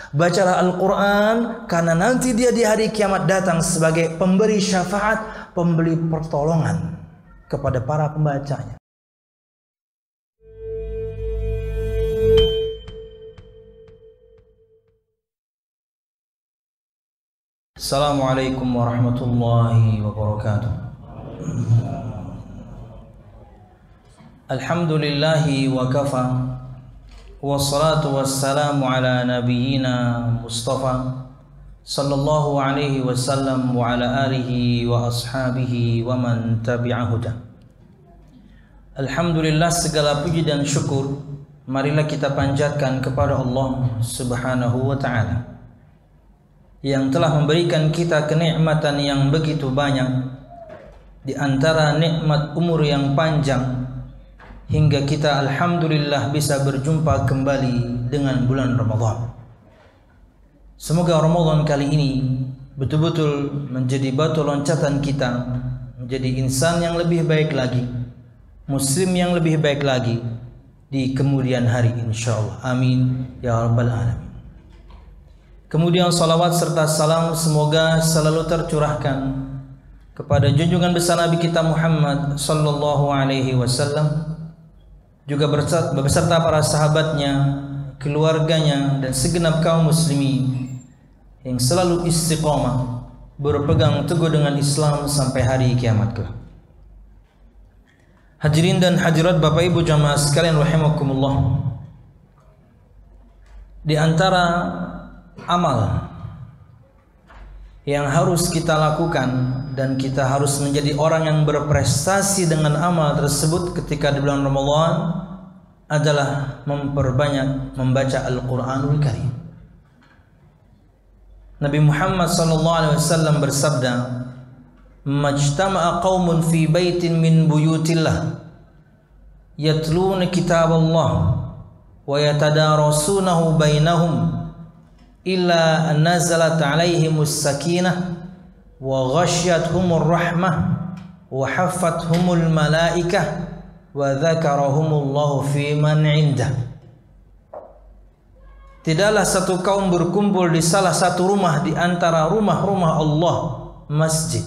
Bacalah Al-Quran, karena nanti dia di hari kiamat datang sebagai pemberi syafaat, pemberi pertolongan kepada para pembacanya. Assalamualaikum warahmatullahi wabarakatuh. Alhamdulillahi wa kafa, wassalatu wassalamu ala nabiyyina Mustafa sallallahu alaihi wasallam wa ala alihi wa ashabihi wa man tabi'ahuda. Alhamdulillah, segala puji dan syukur marilah kita panjatkan kepada Allah Subhanahu wa ta'ala yang telah memberikan kita kenikmatan yang begitu banyak, di antara nikmat umur yang panjang, hingga kita alhamdulillah bisa berjumpa kembali dengan bulan Ramadan. Semoga Ramadan kali ini betul-betul menjadi batu loncatan kita menjadi insan yang lebih baik lagi, muslim yang lebih baik lagi di kemudian hari, insyaallah. Amin ya rabbal alamin. Kemudian salawat serta salam semoga selalu tercurahkan kepada junjungan besar Nabi kita Muhammad sallallahu alaihi wasallam, juga beserta para sahabatnya, keluarganya, dan segenap kaum muslimin yang selalu istiqamah berpegang teguh dengan Islam sampai hari kiamat kelak. Hadirin dan hadirat Bapak Ibu jamaah sekalian rahimakumullah, di antara amal yang harus kita lakukan dan kita harus menjadi orang yang berprestasi dengan amal tersebut ketika di bulan Ramadan adalah memperbanyak membaca Al-Quranul Karim. Nabi Muhammad SAW bersabda, "Majtama'a qaumun fi baitin min buyutillah yatluna kitab Allah wa yatadarasunahu bainahum illa nazalat alaihimus sakinah wa ghasyyathumur rahmah wa haffathumul malaikah wa dzakarahumullahu fi man indah." Tidaklah satu kaum berkumpul di salah satu rumah di antara rumah-rumah Allah, masjid.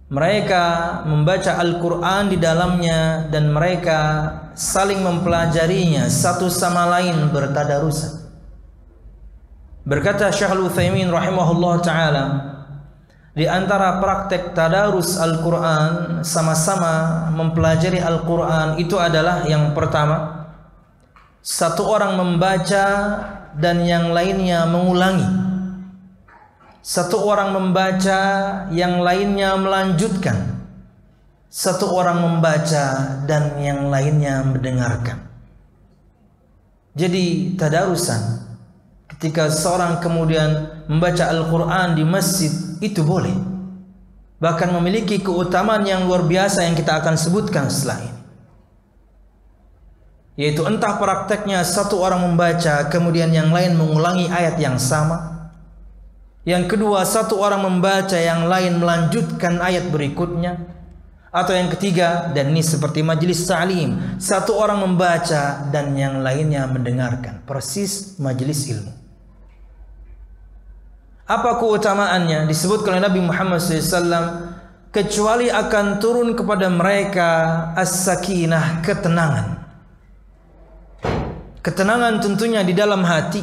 Mereka membaca Al-Quran di dalamnya dan mereka saling mempelajarinya satu sama lain, bertadarusan. Berkata Syekhul Utsaimin rahimahullah ta'ala, di antara praktek tadarus Al-Quran, sama-sama mempelajari Al-Quran, itu adalah yang pertama, satu orang membaca dan yang lainnya mengulangi. Satu orang membaca, yang lainnya melanjutkan. Satu orang membaca dan yang lainnya mendengarkan. Jadi tadarusan, ketika seorang kemudian membaca Al-Quran di masjid, itu boleh, bahkan memiliki keutamaan yang luar biasa yang kita akan sebutkan setelah ini, yaitu entah prakteknya satu orang membaca kemudian yang lain mengulangi ayat yang sama, yang kedua satu orang membaca yang lain melanjutkan ayat berikutnya, atau yang ketiga, dan ini seperti majelis ta'lim, satu orang membaca dan yang lainnya mendengarkan, persis majelis ilmu. Apa keutamaannya? Disebutkan oleh Nabi Muhammad SAW, kecuali akan turun kepada mereka as-sakinah, ketenangan. Ketenangan tentunya di dalam hati,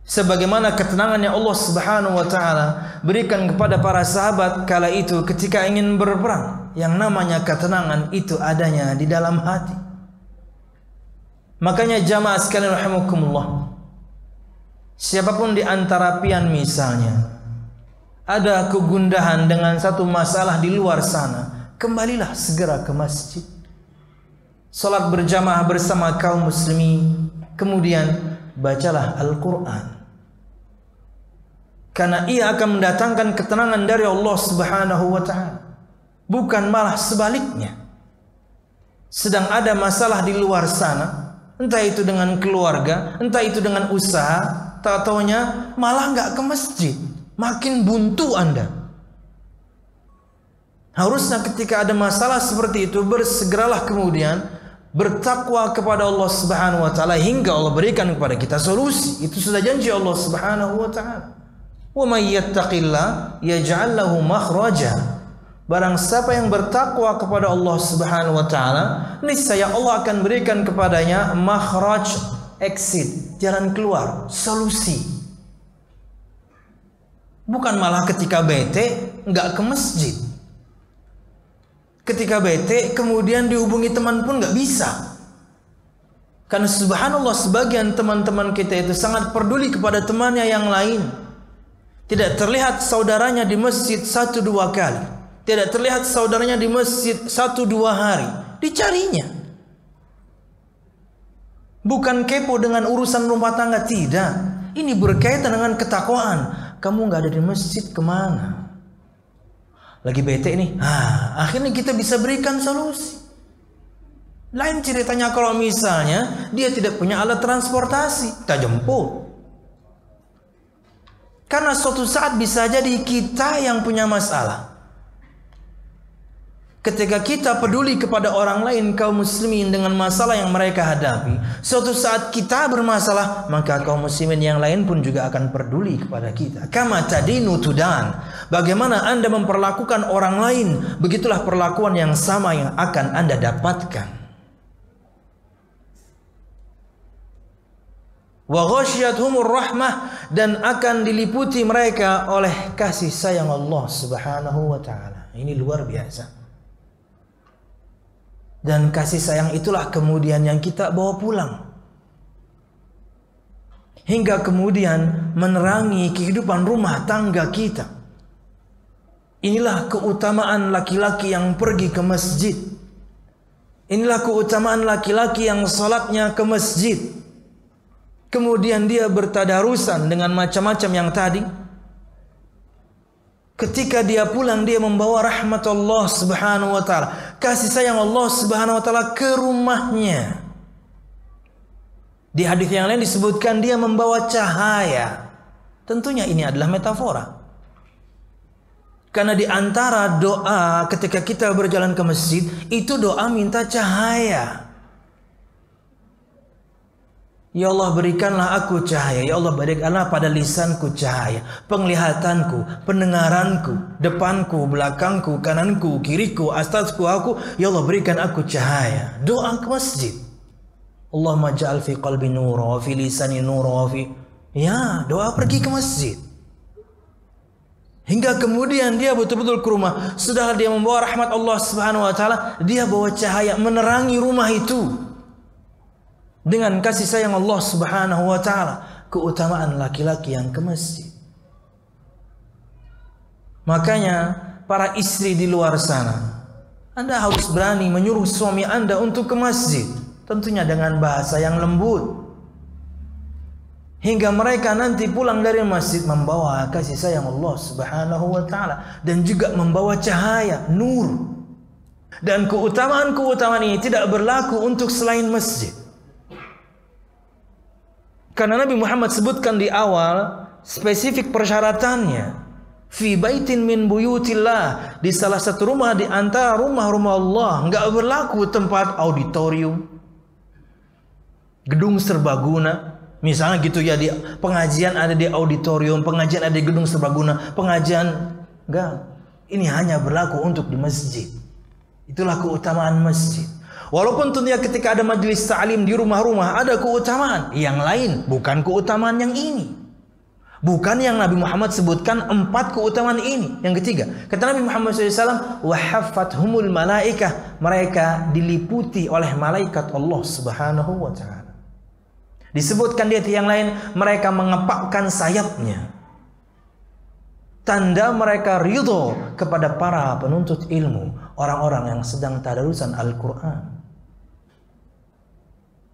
sebagaimana ketenangan yang Allah Subhanahu wa ta'ala berikan kepada para sahabat kala itu ketika ingin berperang. Yang namanya ketenangan itu adanya di dalam hati. Makanya jamaah sekalian rahimakumullah, siapapun di antara pian misalnya ada kegundahan dengan satu masalah di luar sana, kembalilah segera ke masjid, salat berjamaah bersama kaum muslimin, kemudian bacalah Al-Quran, karena ia akan mendatangkan ketenangan dari Allah Subhanahu wa ta'ala, bukan malah sebaliknya. Sedang ada masalah di luar sana, entah itu dengan keluarga, entah itu dengan usaha, tak taunya malah nggak ke masjid, makin buntu Anda. Harusnya ketika ada masalah seperti itu, bersegeralah kemudian bertakwa kepada Allah Subhanahu wa taala hingga Allah berikan kepada kita solusi. Itu sudah janji Allah Subhanahu wa taala. Wa may yattaqillah yaj'al lahu makhraja. Barang siapa yang bertakwa kepada Allah Subhanahu wa taala, niscaya Allah akan berikan kepadanya makhraj, exit, jalan keluar, solusi. Bukan malah ketika bete nggak ke masjid. Ketika bete kemudian dihubungi teman pun nggak bisa. Karena subhanallah sebagian teman-teman kita itu sangat peduli kepada temannya yang lain. Tidak terlihat saudaranya di masjid 1-2 kali. Tidak terlihat saudaranya di masjid 1-2 hari. Dicarinya. Bukan kepo dengan urusan rumah tangga. Tidak. Ini berkaitan dengan ketakwaan. Kamu nggak ada di masjid kemana? Lagi bete nih. Akhirnya kita bisa berikan solusi. Lain ceritanya kalau misalnya dia tidak punya alat transportasi. Kita jemput. Karena suatu saat bisa jadi kita yang punya masalah. Ketika kita peduli kepada orang lain, kaum muslimin dengan masalah yang mereka hadapi, suatu saat kita bermasalah, maka kaum muslimin yang lain pun juga akan peduli kepada kita. Kama tadinu tudan. Bagaimana Anda memperlakukan orang lain, begitulah perlakuan yang sama yang akan Anda dapatkan. Wa ghasyiyatuhumur rahmah, dan akan diliputi mereka oleh kasih sayang Allah Subhanahu wa taala. Ini luar biasa. Dan kasih sayang itulah kemudian yang kita bawa pulang. Hingga kemudian menerangi kehidupan rumah tangga kita. Inilah keutamaan laki-laki yang pergi ke masjid. Inilah keutamaan laki-laki yang salatnya ke masjid. Kemudian dia bertadarusan dengan macam-macam yang tadi. Ketika dia pulang, dia membawa rahmat Allah Subhanahu wa taala, kasih sayang Allah Subhanahu wa taala ke rumahnya. Di hadis yang lain disebutkan dia membawa cahaya. Tentunya ini adalah metafora. Karena di antara doa ketika kita berjalan ke masjid, itu doa minta cahaya. Ya Allah, berikanlah aku cahaya. Ya Allah, berikanlah pada lisanku cahaya, penglihatanku, pendengaranku, depanku, belakangku, kananku, kiriku, atasku, aku. Ya Allah, berikan aku cahaya. Doa ke masjid. Allahumma ja'al fi qalbi nura wa fi lisani nura wa fi. Ya, doa pergi ke masjid. Hingga kemudian dia betul-betul ke rumah. Sudah dia membawa rahmat Allah Subhanahu wa taala, dia bawa cahaya menerangi rumah itu. Dengan kasih sayang Allah Subhanahu wa taala, keutamaan laki-laki yang ke masjid. Makanya para istri di luar sana, Anda harus berani menyuruh suami Anda untuk ke masjid, tentunya dengan bahasa yang lembut. Hingga mereka nanti pulang dari masjid membawa kasih sayang Allah Subhanahu wa taala dan juga membawa cahaya, nur. Dan keutamaan-keutamaan ini tidak berlaku untuk selain masjid. Karena Nabi Muhammad sebutkan di awal spesifik persyaratannya. Fi baitin min buyutillah, di salah satu rumah di antara rumah-rumah Allah. Enggak berlaku tempat auditorium, gedung serbaguna. Misalnya gitu ya, di pengajian ada di auditorium, pengajian ada di gedung serbaguna, pengajian enggak. Ini hanya berlaku untuk di masjid. Itulah keutamaan masjid. Walaupun tentunya ketika ada majelis ta'lim di rumah-rumah ada keutamaan yang lain, bukan keutamaan yang ini. Bukan yang Nabi Muhammad sebutkan 4 keutamaan ini. Yang ketiga, kata Nabi Muhammad SAW, wahaffathumul malaikah, mereka diliputi oleh malaikat Allah Subhanahu wa taala. Disebutkan di ayat yang lain, mereka mengepakkan sayapnya. Tanda mereka ridho kepada para penuntut ilmu, orang-orang yang sedang tadarusan Al-Quran.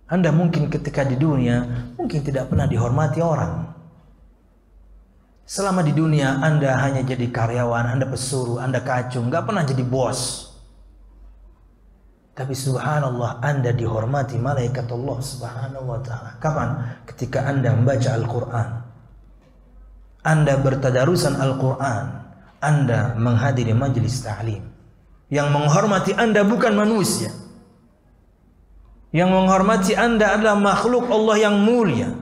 Anda mungkin ketika di dunia mungkin tidak pernah dihormati orang. Selama di dunia Anda hanya jadi karyawan, Anda pesuruh, Anda kacung, nggak pernah jadi bos. Tapi subhanallah, Anda dihormati malaikat Allah Subhanahu wa taala. Kapan? Ketika Anda membaca Al-Quran, Anda bertadarusan Al-Quran, Anda menghadiri majelis ta'lim. Yang menghormati Anda bukan manusia. Yang menghormati Anda adalah makhluk Allah yang mulia.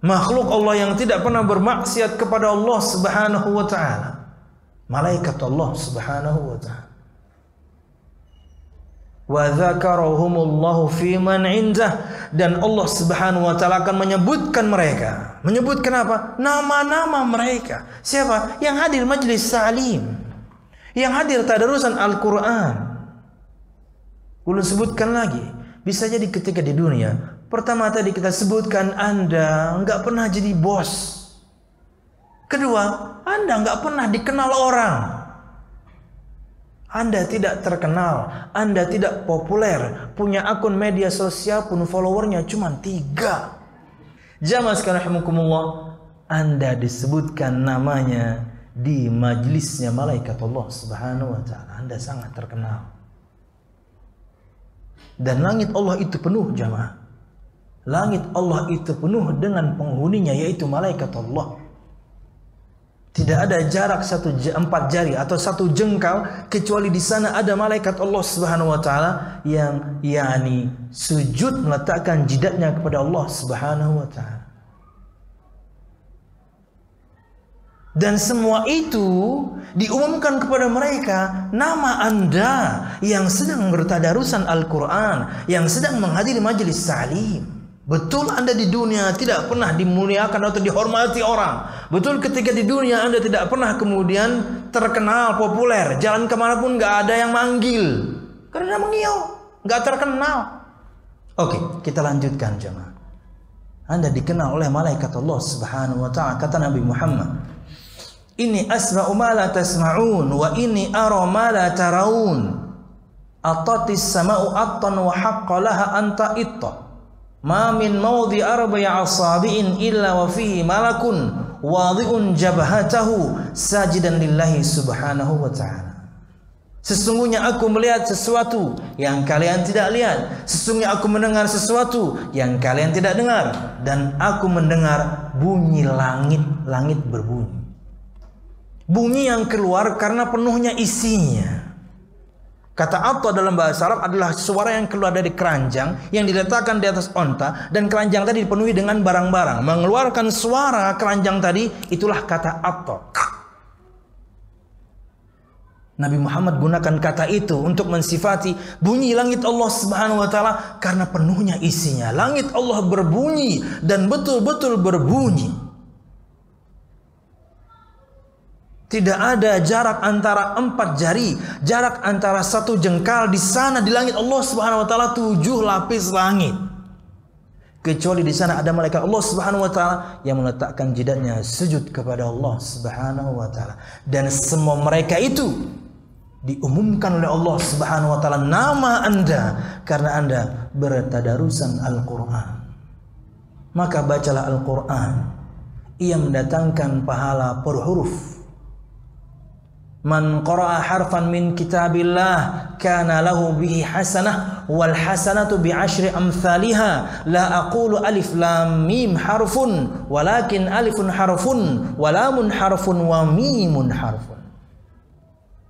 Makhluk Allah yang tidak pernah bermaksiat kepada Allah Subhanahu wa ta'ala. Malaikat Allah Subhanahu wa ta'ala. Wa dzakarahumullahu fi man indah, dan Allah Subhanahu wa ta'ala akan menyebutkan mereka. Menyebutkan apa? Nama-nama mereka. Siapa? Yang hadir majlis ta'lim, yang hadir tadarusan Al-Qur'an. Ulun sebutkan lagi, bisa jadi ketika di dunia, pertama tadi kita sebutkan Anda nggak pernah jadi bos. Kedua, Anda nggak pernah dikenal orang. Anda tidak terkenal, Anda tidak populer, punya akun media sosial pun followernya cuma 3. Jamaah sekalian rahimakumullah, Anda disebutkan namanya di majlisnya malaikat Allah Subhanahu wa ta'ala. Anda sangat terkenal. Dan langit Allah itu penuh, jamaah. Langit Allah itu penuh dengan penghuninya, yaitu malaikat Allah. Tidak ada jarak 4 jari atau 1 jengkal kecuali di sana ada malaikat Allah Subhanahu wa ta'ala yang sujud meletakkan jidatnya kepada Allah Subhanahu wa ta'ala. Dan semua itu diumumkan kepada mereka, nama Anda yang sedang bertadarusan Al-Quran, yang sedang menghadiri majelis ta'lim. Betul Anda di dunia tidak pernah dimuliakan atau dihormati orang. Betul ketika di dunia Anda tidak pernah kemudian terkenal, populer. Jalan kemanapun nggak ada yang manggil. Karena mengiau, nggak terkenal. Oke, kita lanjutkan jemaah. Anda dikenal oleh malaikat Allah Subhanahu wa ta'ala. Kata Nabi Muhammad, "Inni asma'u ma la tasma'un wa inni ara ma la taraun. Atatis sama'u attan wa haqqa laha anta itta. Ma min mawdi arba'i asabi'in illa wa fihi malakun wadhi'un jabhatahu sajidan lillahi subhanahu wa ta'ala." Sesungguhnya aku melihat sesuatu yang kalian tidak lihat. Sesungguhnya aku mendengar sesuatu yang kalian tidak dengar. Dan aku mendengar bunyi langit. Langit berbunyi. Bunyi yang keluar karena penuhnya isinya. Kata atta dalam bahasa Arab adalah suara yang keluar dari keranjang yang diletakkan di atas onta, dan keranjang tadi dipenuhi dengan barang-barang. Mengeluarkan suara keranjang tadi, itulah kata atta. Nabi Muhammad gunakan kata itu untuk mensifati bunyi langit Allah Subhanahu wa ta'ala karena penuhnya isinya. Langit Allah berbunyi dan betul-betul berbunyi. Tidak ada jarak antara 4 jari, jarak antara 1 jengkal di sana di langit Allah Subhanahu wa ta'ala 7 lapis langit. Kecuali di sana ada malaikat Allah Subhanahu wa ta'ala yang meletakkan jidatnya sujud kepada Allah Subhanahu wa ta'ala. Dan semua mereka itu diumumkan oleh Allah Subhanahu wa ta'ala nama Anda karena Anda bertadarusan Al-Qur'an. Maka bacalah Al-Qur'an. Ia mendatangkan pahala per huruf. Man qara'a harfan min kitabillah kana lahu bihi hasanah wal hasanatu bi 10 amsalha. La aqulu alif lam mim harfun walakin alifun harfun wa lamun harfun wa mimun harfun.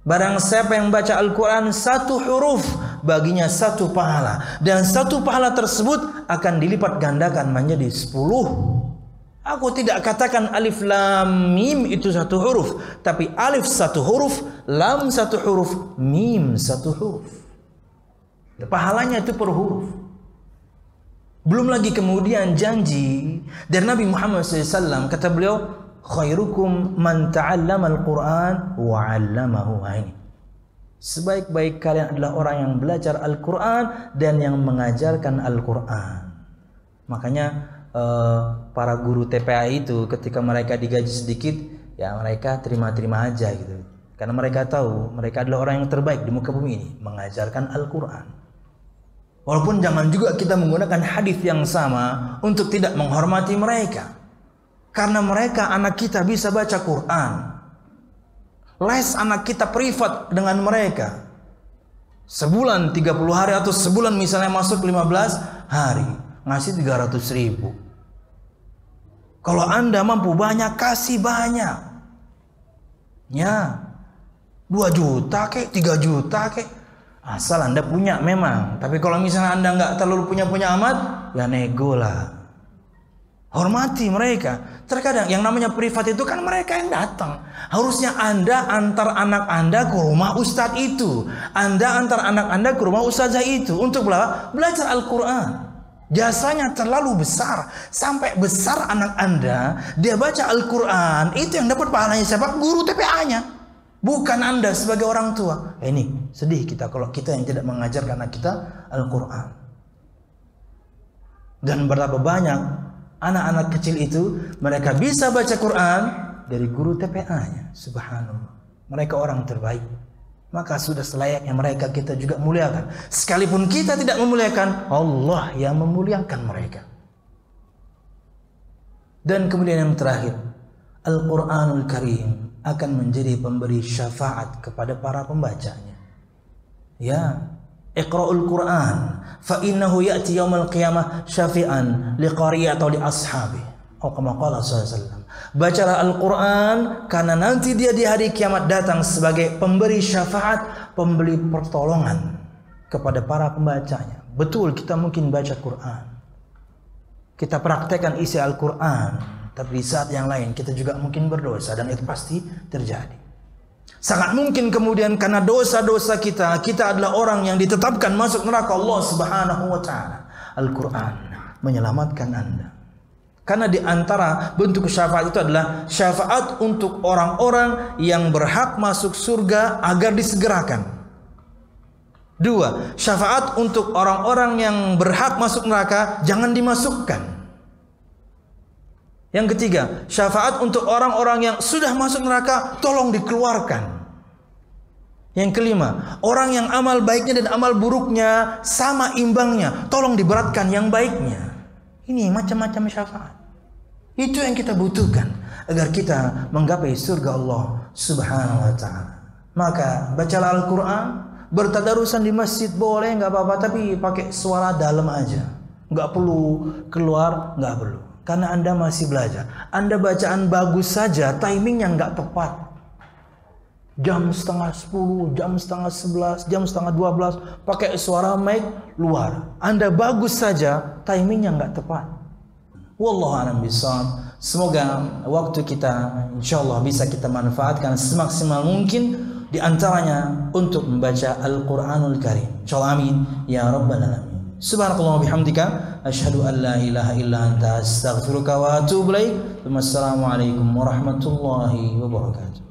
Barang siapa yang baca Al-Quran 1 huruf, baginya 1 pahala, dan 1 pahala tersebut akan dilipat gandakan menjadi 10. Aku tidak katakan alif lam mim itu 1 huruf, tapi alif 1 huruf, lam 1 huruf, mim 1 huruf. Pahalanya itu per huruf. Belum lagi kemudian janji dari Nabi Muhammad SAW, kata beliau, khairukum man ta'allama al-Quran wa 'allamahu. Ini sebaik-baik kalian adalah orang yang belajar Al-Quran dan yang mengajarkan Al-Quran. Makanya para guru TPA itu ketika mereka digaji sedikit, ya mereka terima-terima aja gitu. Karena mereka tahu mereka adalah orang yang terbaik di muka bumi ini, mengajarkan Al-Quran. Walaupun zaman juga kita menggunakan hadis yang sama untuk tidak menghormati mereka. Karena mereka anak kita bisa baca Quran. Les anak kita privat dengan mereka. Sebulan 30 hari atau sebulan misalnya masuk 15 hari. Ngasih 300.000. Kalau Anda mampu banyak, kasih banyak. Ya, 2 juta kek, 3 juta kek. Asal Anda punya memang. Tapi kalau misalnya Anda nggak terlalu punya amat, ya nego lah. Hormati mereka. Terkadang yang namanya privat itu kan mereka yang datang. Harusnya Anda antar anak Anda ke rumah ustadz itu. Anda antar anak Anda ke rumah ustazah itu. Untuk belajar Al-Quran. Jasanya terlalu besar. Sampai besar anak Anda, dia baca Al-Quran. Itu yang dapat pahalanya siapa? Guru TPA-nya. Bukan Anda sebagai orang tua. Ini sedih kita kalau kita yang tidak mengajarkan anak kita Al-Quran. Dan berapa banyak anak-anak kecil itu mereka bisa baca Quran dari guru TPA-nya. Subhanallah. Mereka orang terbaik. Maka sudah selayaknya mereka kita juga muliakan. Sekalipun kita tidak memuliakan, Allah yang memuliakan mereka. Dan kemudian yang terakhir, Al-Quranul Karim akan menjadi pemberi syafaat kepada para pembacanya. Ya, Iqra'ul Quran fa innahu ya'ti yaumal qiyamah syafi'an liqari' atau li ashabi. Atau kama qala sallallahu alaihi wasallam. Bacalah Al-Quran karena nanti dia di hari kiamat datang sebagai pemberi syafaat, pemberi pertolongan kepada para pembacanya. Betul, kita mungkin baca Quran, kita praktekkan isi Al-Quran, tapi di saat yang lain kita juga mungkin berdosa, dan itu pasti terjadi. Sangat mungkin kemudian karena dosa-dosa kita adalah orang yang ditetapkan masuk neraka Allah Subhanahu wa taala. Al-Quran menyelamatkan Anda. Karena di antara bentuk syafaat itu adalah syafaat untuk orang-orang yang berhak masuk surga agar disegerakan. 2. Syafaat untuk orang-orang yang berhak masuk neraka jangan dimasukkan. Yang ketiga, syafaat untuk orang-orang yang sudah masuk neraka tolong dikeluarkan. Yang kelima, orang yang amal baiknya dan amal buruknya sama imbangnya, tolong diberatkan yang baiknya. Ini macam-macam syafaat. Itu yang kita butuhkan agar kita menggapai surga Allah Subhanahu wa taala. Maka bacalah Al-Quran, bertadarusan di masjid boleh, nggak apa-apa, tapi pakai suara dalam aja. Nggak perlu keluar, nggak perlu. Karena Anda masih belajar. Anda bacaan bagus saja, timingnya nggak tepat. Jam setengah 10, jam setengah 11, jam setengah 12, pakai suara mic luar. Anda bagus saja, timingnya nggak tepat. Wallahu a'lam bishawab. Semoga waktu kita insyaallah bisa kita manfaatkan semaksimal mungkin, di antaranya untuk membaca Al-Quranul Karim. Insyaallah, amin ya rabbal alamin. Subhanakallah wa bihamdika asyhadu an la ilaha illa anta astaghfiruka wa atubu ilaik. Wassalamualaikum warahmatullahi wabarakatuh.